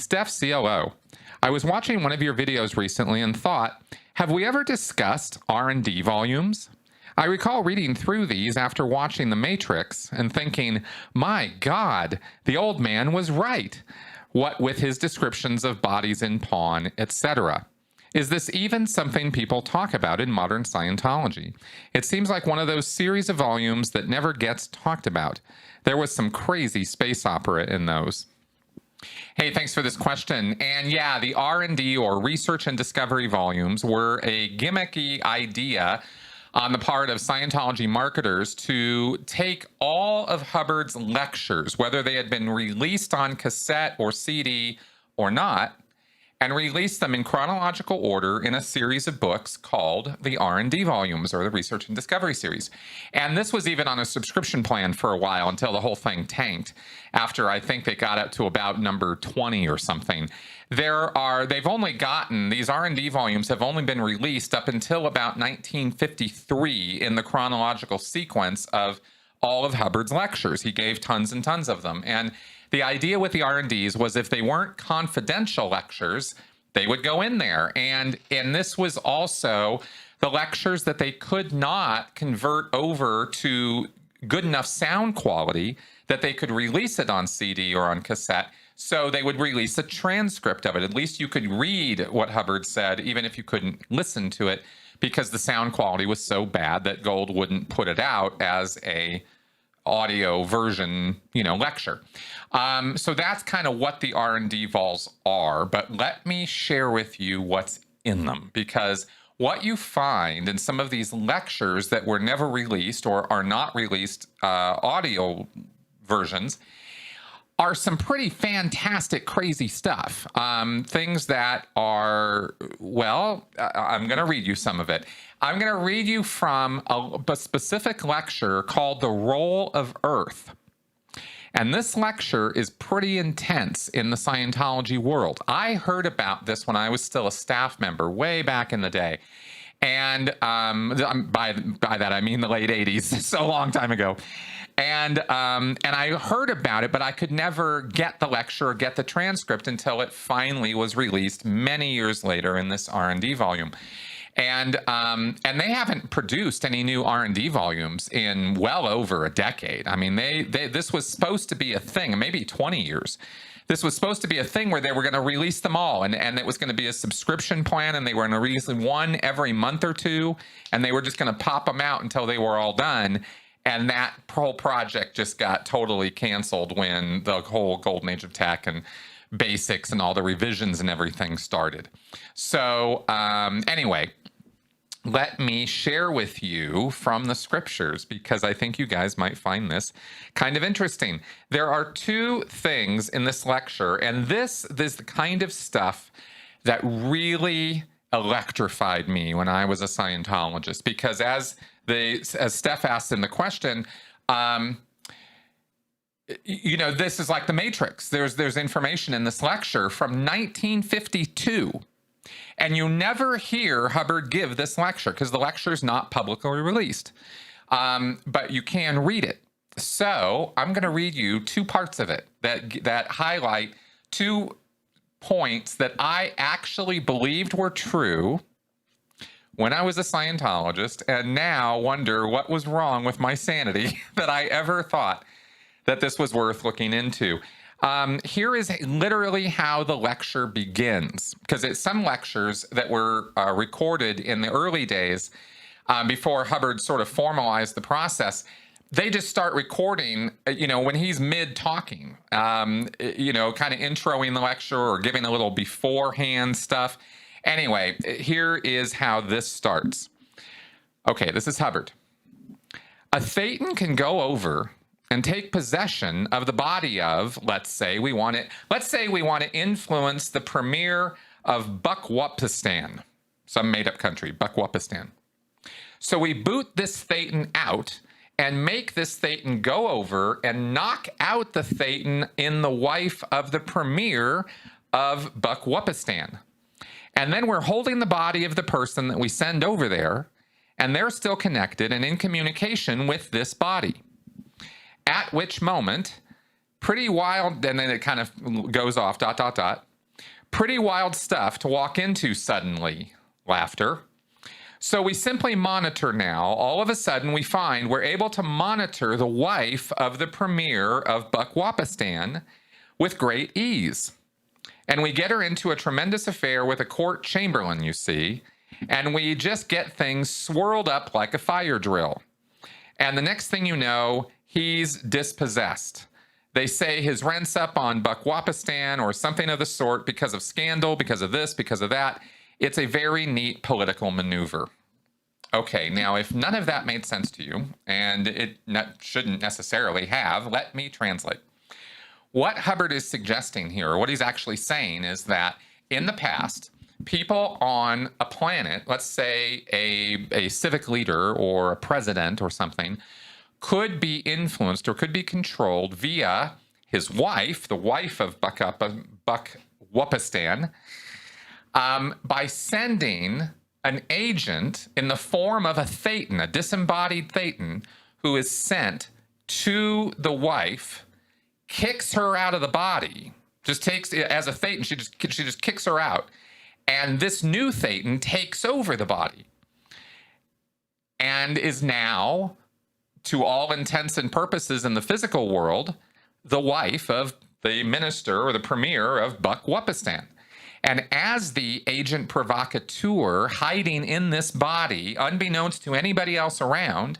Steph CLO. I was watching one of your videos recently and thought, have we ever discussed R&D volumes? I recall reading through these after watching The Matrix and thinking, my God, the old man was right. What with his descriptions of bodies in pawn, etc. Is this even something people talk about in modern Scientology? It seems like one of those series of volumes that never gets talked about. There was some crazy space opera in those. Hey, thanks for this question. And yeah, the R&D or research and discovery volumes were a gimmicky idea on the part of Scientology marketers to take all of Hubbard's lectures, whether they had been released on cassette or CD or not, and release them in chronological order in a series of books called the R&D volumes, or the Research and Discovery series. And this was even on a subscription plan for a while until the whole thing tanked after I think they got up to about number 20 or something. These R&D volumes have only been released up until about 1953 in the chronological sequence of all of Hubbard's lectures. He gave tons and tons of them. And the idea with the R&Ds was if they weren't confidential lectures, they would go in there. And this was also the lectures that they could not convert over to good enough sound quality that they could release it on CD or on cassette. So they would release a transcript of it. At least you could read what Hubbard said, even if you couldn't listen to it, because the sound quality was so bad that Gold wouldn't put it out as a audio version, lecture. So that's kind of what the R&D vols are. But let me share with you what's in them, because what you find in some of these lectures that were never released or are not released audio versions are some pretty fantastic, crazy stuff. Things that are, I'm going to read you some of it. I'm going to read you from a specific lecture called The Role of Earth. And this lecture is pretty intense in the Scientology world. I heard about this when I was still a staff member way back in the day. And by that, I mean the late 80s, so a long time ago. And I heard about it, but I could never get the lecture or get the transcript until it finally was released many years later in this R&D volume. And they haven't produced any new R&D volumes in well over a decade. I mean, this was supposed to be a thing, maybe 20 years. This was supposed to be a thing where they were going to release them all, and it was going to be a subscription plan, and they were going to release one every month or two, and they were just going to pop them out until they were all done. And that whole project just got totally canceled when the whole golden age of tech and basics and all the revisions and everything started. So anyway, let me share with you from the scriptures, because I think you guys might find this kind of interesting. There are two things in this lecture, and this is the kind of stuff that really electrified me when I was a Scientologist, because as Steph asked in the question, this is like the Matrix. There's information in this lecture from 1952. And you never hear Hubbard give this lecture because the lecture is not publicly released. But you can read it. So I'm going to read you two parts of it that highlight two points that I actually believed were true when I was a Scientologist, and now wonder what was wrong with my sanity that I ever thought that this was worth looking into. Here is literally how the lecture begins, because it's some lectures that were recorded in the early days before Hubbard sort of formalized the process. They just start recording, when he's mid-talking, kind of introing the lecture or giving a little beforehand stuff. Anyway, here is how this starts. Okay, this is Hubbard. A Thetan can go over and take possession of the body of, let's say we want to influence the premier of Bukwupistan, some made-up country, Bukwupistan. So we boot this Thetan out and make this Thetan go over and knock out the Thetan in the wife of the premier of Bukwupistan. And then we're holding the body of the person that we send over there, and they're still connected and in communication with this body. At which moment, pretty wild, and then it kind of goes off, ... Pretty wild stuff to walk into suddenly. Laughter. So we simply monitor now. All of a sudden, we find we're able to monitor the wife of the premier of Buck-Wapistan with great ease. And we get her into a tremendous affair with a court chamberlain, you see, and we just get things swirled up like a fire drill. And the next thing you know, he's dispossessed. They say his rent's up on Buck-Wapistan or something of the sort because of scandal, because of this, because of that. It's a very neat political maneuver. Okay, now if none of that made sense to you, and it shouldn't necessarily have, let me translate. What Hubbard is suggesting here, or what he's actually saying, is that in the past, people on a planet, let's say a civic leader or a president or something, could be influenced or could be controlled via his wife, the wife of Buck-Wapistan, by sending an agent in the form of a thetan, a disembodied thetan, who is sent to the wife, kicks her out of the body, just takes, as a thetan, she just kicks her out. And this new thetan takes over the body and is now, to all intents and purposes in the physical world, the wife of the minister or the premier of Buck-Wapistan. And as the agent provocateur hiding in this body, unbeknownst to anybody else around,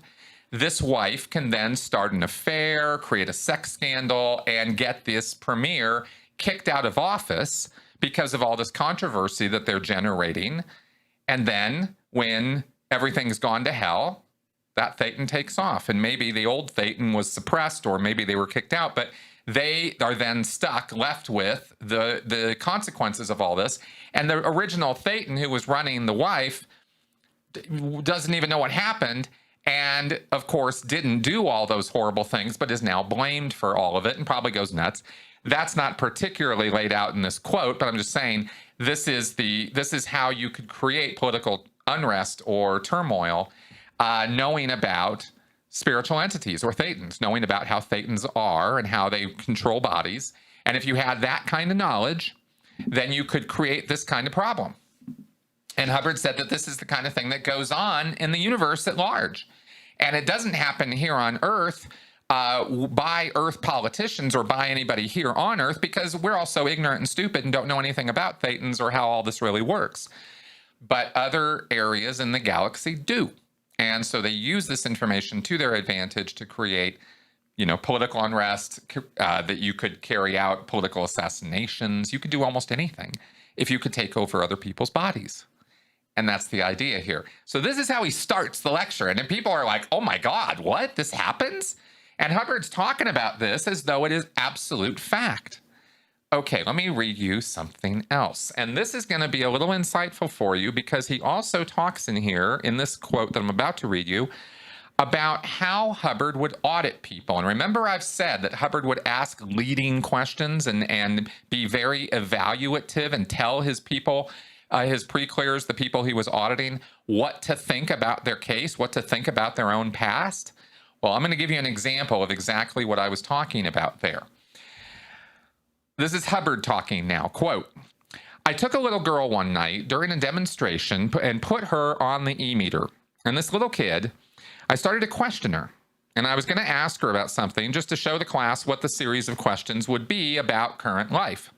this wife can then start an affair, create a sex scandal, and get this premier kicked out of office because of all this controversy that they're generating. And then when everything's gone to hell, that thetan takes off. And maybe the old thetan was suppressed, or maybe they were kicked out, but they are then left with the consequences of all this. And the original thetan who was running the wife doesn't even know what happened, and of course didn't do all those horrible things, but is now blamed for all of it and probably goes nuts. That's not particularly laid out in this quote, but I'm just saying this is how you could create political unrest or turmoil, knowing about spiritual entities or thetans, knowing about how thetans are and how they control bodies. And if you had that kind of knowledge, then you could create this kind of problem. And Hubbard said that this is the kind of thing that goes on in the universe at large. And it doesn't happen here on Earth by Earth politicians or by anybody here on Earth, because we're all so ignorant and stupid and don't know anything about thetans or how all this really works. But other areas in the galaxy do. And so they use this information to their advantage to create, political unrest, that you could carry out political assassinations. You could do almost anything if you could take over other people's bodies. And that's the idea here. So this is how he starts the lecture. And then people are like, oh my God, what? This happens? And Hubbard's talking about this as though it is absolute fact. Okay, let me read you something else. And this is going to be a little insightful for you, because he also talks in here, in this quote that I'm about to read you, about how Hubbard would audit people. And remember, I've said that Hubbard would ask leading questions and be very evaluative and tell his people, his pre-clears, the people he was auditing, what to think about their case, what to think about their own past. Well, I'm going to give you an example of exactly what I was talking about there. This is Hubbard talking now. Quote, I took a little girl one night during a demonstration and put her on the e-meter. And this little kid, I started to question her. And I was going to ask her about something just to show the class what the series of questions would be about current life.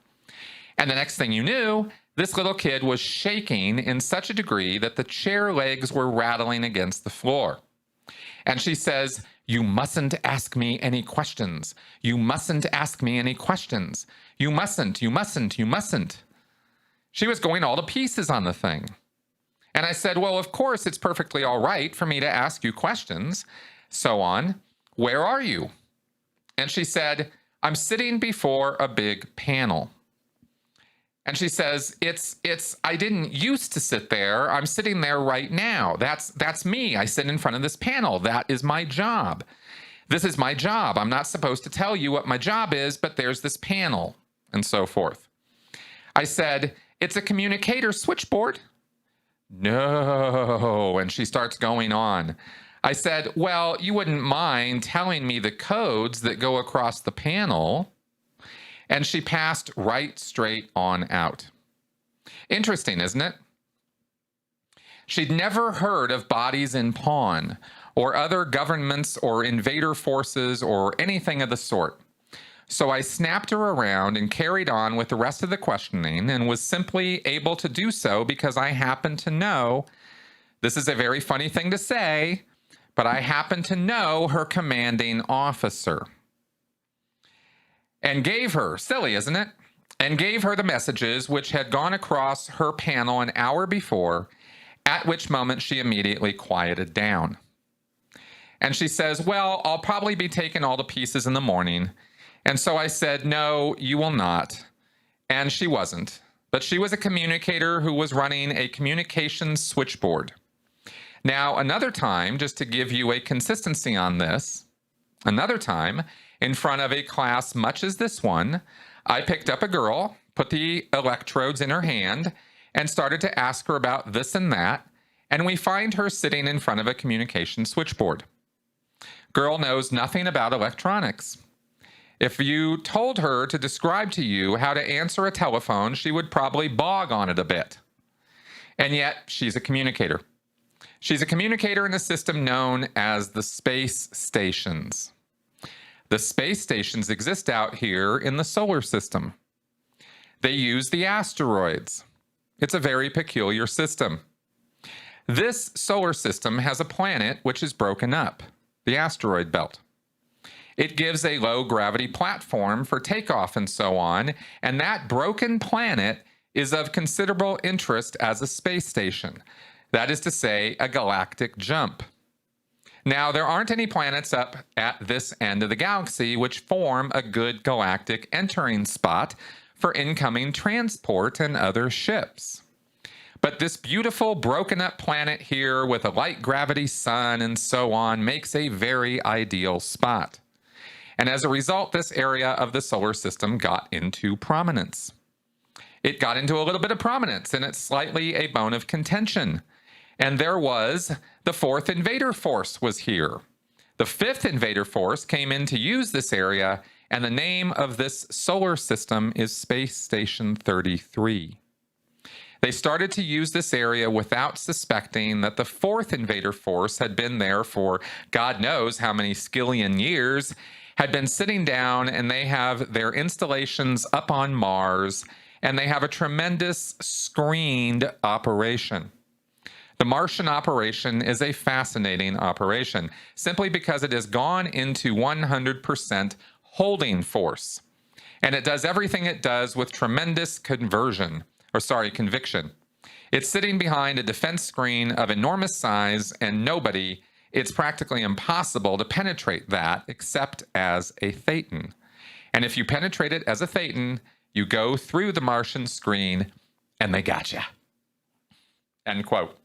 And the next thing you knew, this little kid was shaking in such a degree that the chair legs were rattling against the floor. And she says, you mustn't ask me any questions. You mustn't ask me any questions. You mustn't, you mustn't, you mustn't. She was going all to pieces on the thing. And I said, well, of course, it's perfectly all right for me to ask you questions. So on. Where are you? And she said, I'm sitting before a big panel. And she says, I didn't used to sit there. I'm sitting there right now. That's me. I sit in front of this panel. That is my job. This is my job. I'm not supposed to tell you what my job is, but there's this panel, and so forth. I said, it's a communicator switchboard. No. And she starts going on. I said, well, you wouldn't mind telling me the codes that go across the panel. And she passed right straight on out. Interesting, isn't it? She'd never heard of bodies in pawn or other governments or invader forces or anything of the sort. So I snapped her around and carried on with the rest of the questioning and was simply able to do so because I happened to know, this is a very funny thing to say, but I happen to know her commanding officer. And gave her, silly, isn't it? And gave her the messages which had gone across her panel an hour before, at which moment she immediately quieted down. And she says, well, I'll probably be taking all the pieces in the morning. And so I said, no, you will not. And she wasn't. But she was a communicator who was running a communications switchboard. Now, another time, just to give you a consistency on this, another time, in front of a class much as this one, I picked up a girl, put the electrodes in her hand, and started to ask her about this and that, and we find her sitting in front of a communication switchboard. Girl knows nothing about electronics. If you told her to describe to you how to answer a telephone, she would probably bog on it a bit. And yet, she's a communicator. She's a communicator in a system known as the space stations. The space stations exist out here in the solar system. They use the asteroids. It's a very peculiar system. This solar system has a planet which is broken up, the asteroid belt. It gives a low gravity platform for takeoff and so on, and that broken planet is of considerable interest as a space station. That is to say, a galactic jump. Now, there aren't any planets up at this end of the galaxy which form a good galactic entering spot for incoming transport and other ships. But this beautiful broken up planet here with a light gravity sun and so on makes a very ideal spot. And as a result, this area of the solar system got into prominence. It got into a little bit of prominence, and it's slightly a bone of contention. And there was the fourth invader force was here. The fifth invader force came in to use this area, and the name of this solar system is Space Station 33. They started to use this area without suspecting that the fourth invader force had been there for God knows how many skillion years, had been sitting down, and they have their installations up on Mars, and they have a tremendous screened operation. The Martian operation is a fascinating operation, simply because it has gone into 100% holding force. And it does everything it does with tremendous conviction. It's sitting behind a defense screen of enormous size, and it's practically impossible to penetrate that except as a Thetan. And if you penetrate it as a Thetan, you go through the Martian screen, and they gotcha. End quote.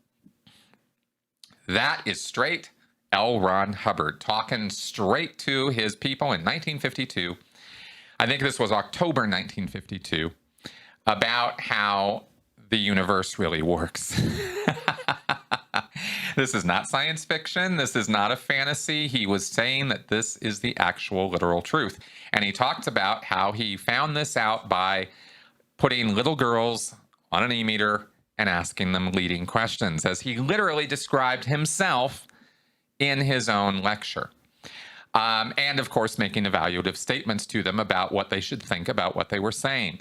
That is straight L. Ron Hubbard talking straight to his people in 1952. I think this was October 1952, about how the universe really works. This is not science fiction. This is not a fantasy. He was saying that this is the actual literal truth. And he talked about how he found this out by putting little girls on an e-meter and asking them leading questions, as he literally described himself in his own lecture. And of course, making evaluative statements to them about what they should think about what they were saying.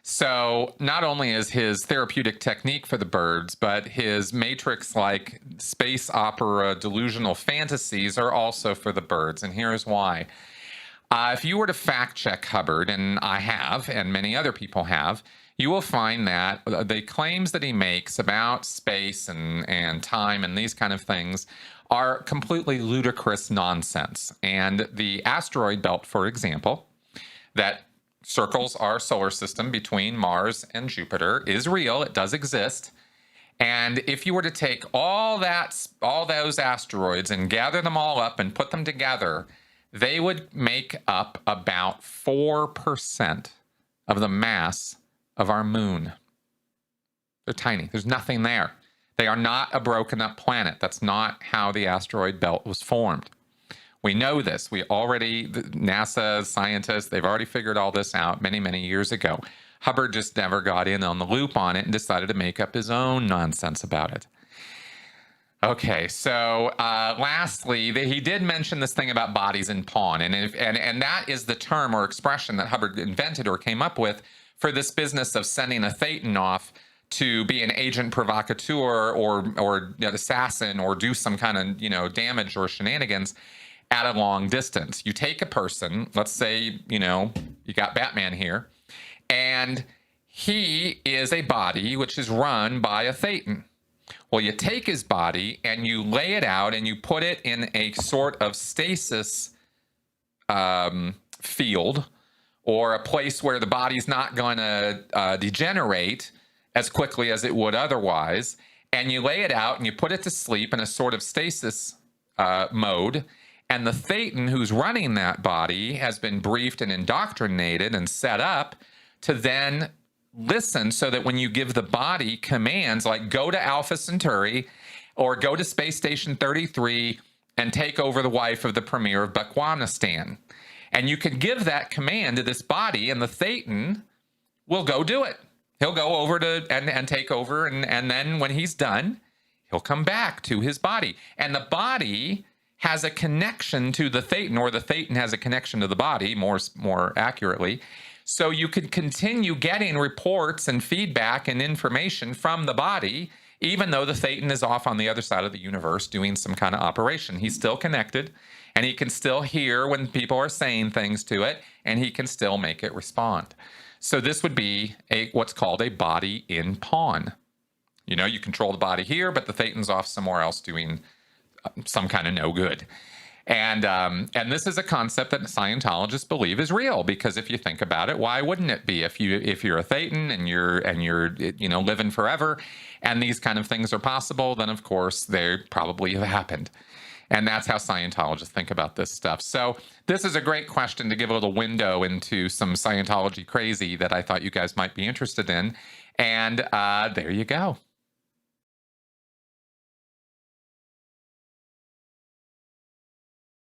So not only is his therapeutic technique for the birds, but his matrix-like space opera delusional fantasies are also for the birds. And here's why. If you were to fact check Hubbard, and I have, and many other people have, you will find that the claims that he makes about space and time and these kind of things are completely ludicrous nonsense. And the asteroid belt, for example, that circles our solar system between Mars and Jupiter is real. It does exist. And if you were to take all those asteroids and gather them all up and put them together, they would make up about 4% of the mass of our moon. They're tiny. There's nothing there. They are not a broken up planet. That's not how the asteroid belt was formed. We know this. NASA scientists, they've already figured all this out many, many years ago. Hubbard just never got in on the loop on it and decided to make up his own nonsense about it. Okay, so lastly, he did mention this thing about bodies in pawn, and that is the term or expression that Hubbard invented or came up with for this business of sending a thetan off to be an agent provocateur or assassin or do some kind of damage or shenanigans at a long distance. You take a person, let's say you got Batman here, and he is a body which is run by a thetan. Well, you take his body and you lay it out and you put it in a sort of stasis field, or a place where the body's not going to degenerate as quickly as it would otherwise. And you lay it out and you put it to sleep in a sort of stasis mode. And the thetan who's running that body has been briefed and indoctrinated and set up to then listen, so that when you give the body commands like go to Alpha Centauri or go to Space Station 33 and take over the wife of the premier of Bequanistan, and you can give that command to this body and the thetan will go do it. He'll go over to and take over, and then when he's done, he'll come back to his body. And the body has a connection to the thetan, or the thetan has a connection to the body, more accurately. So you can continue getting reports and feedback and information from the body, even though the thetan is off on the other side of the universe doing some kind of operation. He's still connected, and he can still hear when people are saying things to it, and he can still make it respond. So this would be what's called a body in pawn. You control the body here, but the thetan's off somewhere else doing some kind of no good. And this is a concept that Scientologists believe is real, because if you think about it, why wouldn't it be? If you're a thetan and you're living forever, and these kind of things are possible, then of course they probably have happened. And that's how Scientologists think about this stuff. So this is a great question to give a little window into some Scientology crazy that I thought you guys might be interested in. And there you go.